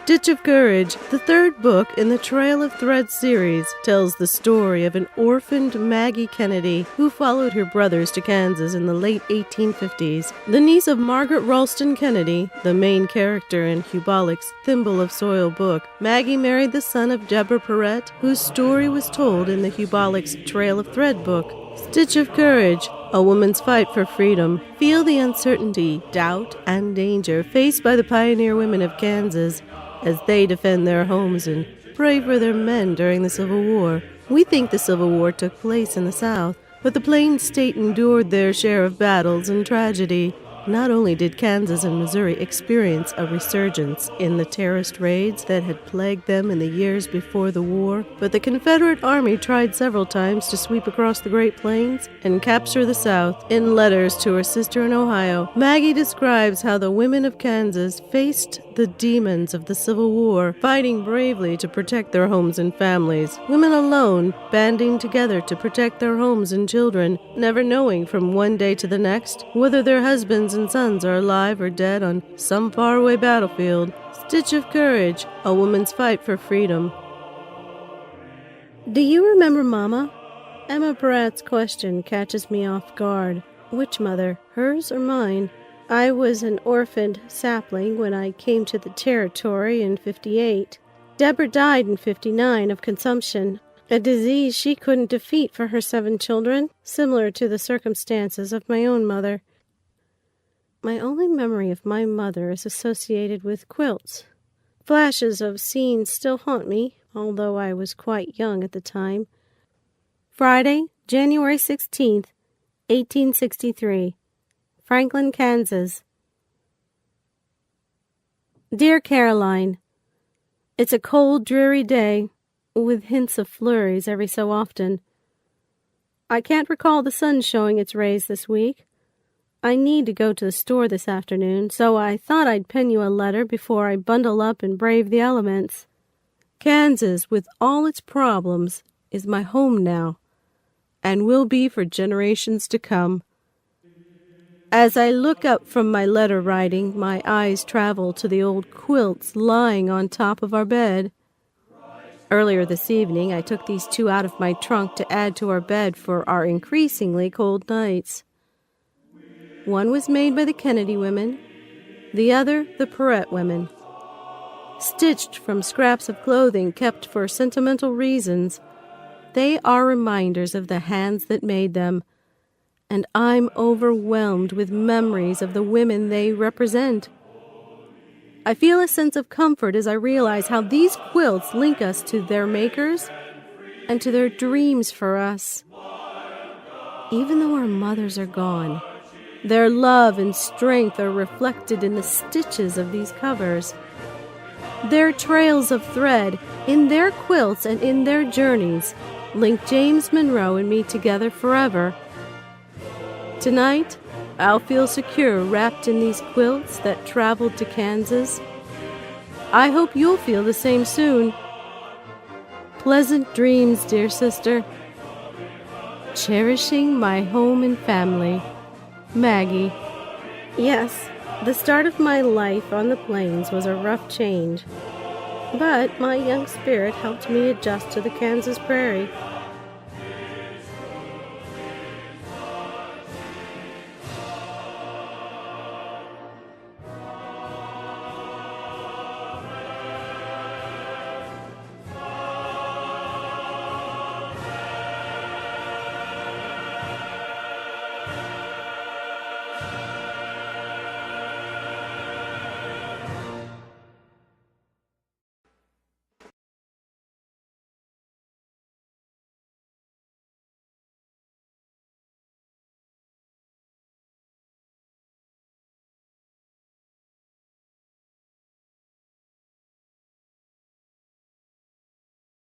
Stitch of Courage, the third book in the Trail of Thread series, tells the story of an orphaned Maggie Kennedy who followed her brothers to Kansas in the late 1850s. The niece of Margaret Ralston Kennedy, the main character in Hubalek's Thimble of Soil book, Maggie married the son of Deborah Pieratt, whose story was told in the Hubalek's Trail of Thread book. Stitch of Courage, a woman's fight for freedom. Feel the uncertainty, doubt, and danger faced by the pioneer women of Kansas as they defend their homes and pray for their men during the Civil War. We think the Civil War took place in the South, but the Plains state endured their share of battles and tragedy. Not only did Kansas and Missouri experience a resurgence in the terrorist raids that had plagued them in the years before the war, but the Confederate Army tried several times to sweep across the Great Plains and capture the South. In letters to her sister in Ohio, Maggie describes how the women of Kansas faced the demons of the Civil War, fighting bravely to protect their homes and families. Women alone, banding together to protect their homes and children, never knowing from one day to the next whether their husbands and sons are alive or dead on some faraway battlefield. Stitch of Courage, a woman's fight for freedom. Do you remember Mama? Emma Bratt's question catches me off guard. Which mother, hers or mine? I was an orphaned sapling when I came to the territory in 58. Deborah died in 59 of consumption, a disease she couldn't defeat for her 7 children, similar to the circumstances of my own mother. My only memory of my mother is associated with quilts. Flashes of scenes still haunt me, although I was quite young at the time. Friday, January 16th, 1863. Franklin, Kansas. Dear Caroline, it's a cold, dreary day, with hints of flurries every so often. I can't recall the sun showing its rays this week. I need to go to the store this afternoon, so I thought I'd pen you a letter before I bundle up and brave the elements. Kansas, with all its problems, is my home now, and will be for generations to come. As I look up from my letter writing, my eyes travel to the old quilts lying on top of our bed. Earlier this evening, I took these 2 out of my trunk to add to our bed for our increasingly cold nights. One was made by the Kennedy women, the other the Pieratt women. Stitched from scraps of clothing kept for sentimental reasons, they are reminders of the hands that made them, and I'm overwhelmed with memories of the women they represent. I feel a sense of comfort as I realize how these quilts link us to their makers and to their dreams for us. Even though our mothers are gone, their love and strength are reflected in the stitches of these covers. Their trails of thread, in their quilts and in their journeys, link James Monroe and me together forever. Tonight, I'll feel secure wrapped in these quilts that traveled to Kansas. I hope you'll feel the same soon. Pleasant dreams, dear sister. Cherishing my home and family. Maggie. Yes, the start of my life on the plains was a rough change, but my young spirit helped me adjust to the Kansas prairie.